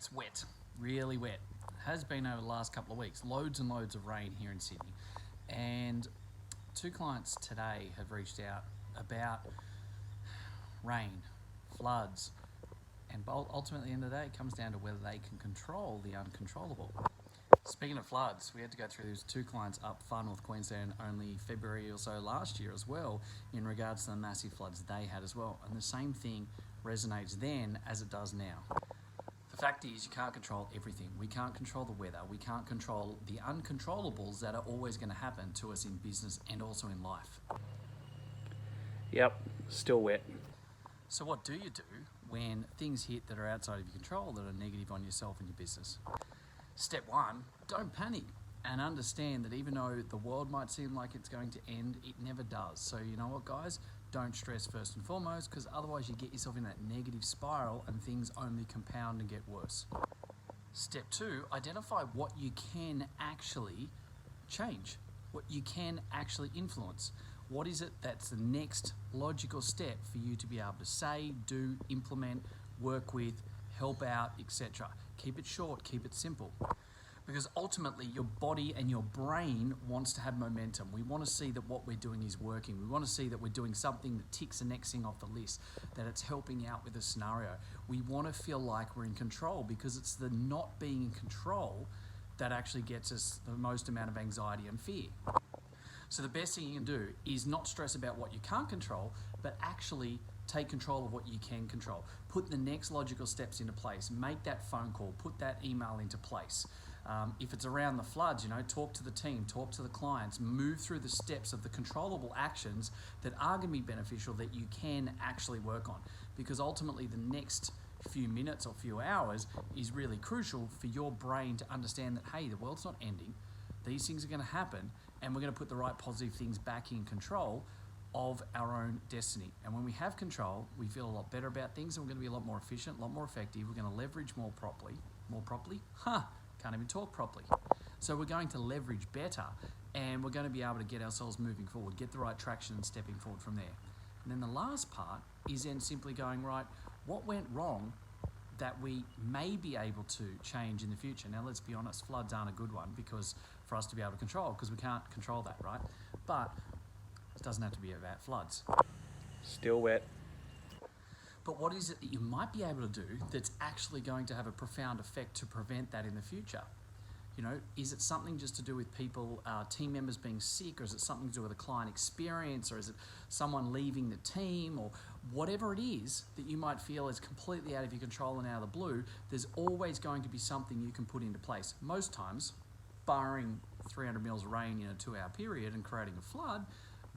It's wet, really wet. It has been over the last couple of weeks. Loads and loads of rain here in Sydney. And 2 clients today have reached out about rain, floods, and ultimately at the end of the day it comes down to whether they can control the uncontrollable. Speaking of floods, we had to go through these 2 clients up far north Queensland only February or so last year as well in regards to the massive floods they had as well. And the same thing resonates then as it does now. The fact is, you can't control everything. We can't control the weather. We can't control the uncontrollables that are always going to happen to us in business and also in life. Yep, still wet. So what do you do when things hit that are outside of your control, that are negative on yourself and your business? Step 1, don't panic and understand that even though the world might seem like it's going to end, it never does. So you know what, guys? Don't stress first and foremost, because otherwise you get yourself in that negative spiral and things only compound and get worse. Step 2, identify what you can actually change, what you can actually influence. What is it that's the next logical step for you to be able to say, do, implement, work with, help out, etc. Keep it short, keep it simple. Because ultimately your body and your brain wants to have momentum. We want to see that what we're doing is working. We want to see that we're doing something that ticks the next thing off the list, that it's helping out with a scenario. We want to feel like we're in control, because it's the not being in control that actually gets us the most amount of anxiety and fear. So the best thing you can do is not stress about what you can't control, but actually take control of what you can control. Put the next logical steps into place. Make that phone call, put that email into place. If it's around the floods, talk to the team, talk to the clients, move through the steps of the controllable actions that are going to be beneficial, that you can actually work on. Because ultimately the next few minutes or few hours is really crucial for your brain to understand that, hey, the world's not ending. These things are going to happen, and we're going to put the right positive things back in control of our own destiny. And when we have control, we feel a lot better about things, and we're going to be a lot more efficient, a lot more effective. We're going to leverage more properly. Can't even talk properly. So we're going to leverage better, and we're going to be able to get ourselves moving forward, get the right traction and stepping forward from there. And then the last part is then simply going, right, what went wrong that we may be able to change in the future? Now, let's be honest, floods aren't a good one because for us to be able to control, because we can't control that, right? But it doesn't have to be about floods. Still wet. But what is it that you might be able to do that's actually going to have a profound effect to prevent that in the future? Is it something just to do with people, team members being sick, or is it something to do with a client experience, or is it someone leaving the team, or whatever it is that you might feel is completely out of your control and out of the blue? There's always going to be something you can put into place. Most times, barring 300 mils of rain in a 2-hour period and creating a flood,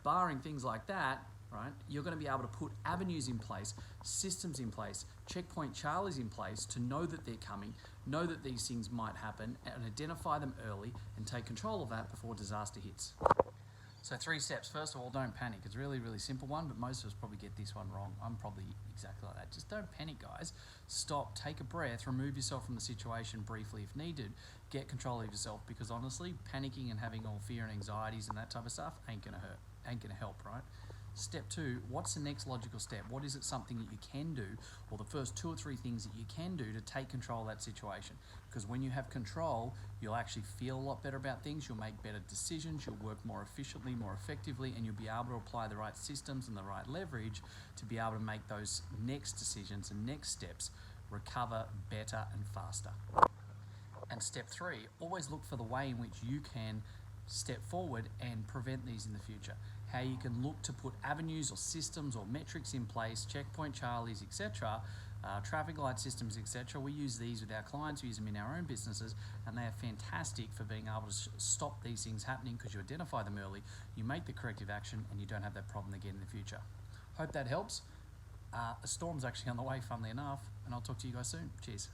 barring things like that, right, you're going to be able to put avenues in place, systems in place, checkpoint Charlies in place to know that they're coming, know that these things might happen, and identify them early and take control of that before disaster hits. So 3 steps. First of all, don't panic. It's a really, really simple one, but most of us probably get this one wrong. I'm probably exactly like that. Just don't panic, guys. Stop, take a breath, remove yourself from the situation briefly if needed. Get control of yourself, because honestly, panicking and having all fear and anxieties and that type of stuff ain't gonna hurt, ain't gonna help, right? Step 2, what's the next logical step? What is it something that you can do, or the first 2 or 3 things that you can do to take control of that situation? Because when you have control, you'll actually feel a lot better about things, you'll make better decisions, you'll work more efficiently, more effectively, and you'll be able to apply the right systems and the right leverage to be able to make those next decisions and next steps recover better and faster. And step 3, always look for the way in which you can step forward and prevent these in the future. How you can look to put avenues or systems or metrics in place, checkpoint Charlies, etc., traffic light systems, etc. We use these with our clients, we use them in our own businesses, and they are fantastic for being able to stop these things happening, because you identify them early, you make the corrective action, and you don't have that problem again in the future. Hope that helps. A storm's actually on the way, funnily enough, and I'll talk to you guys soon. Cheers.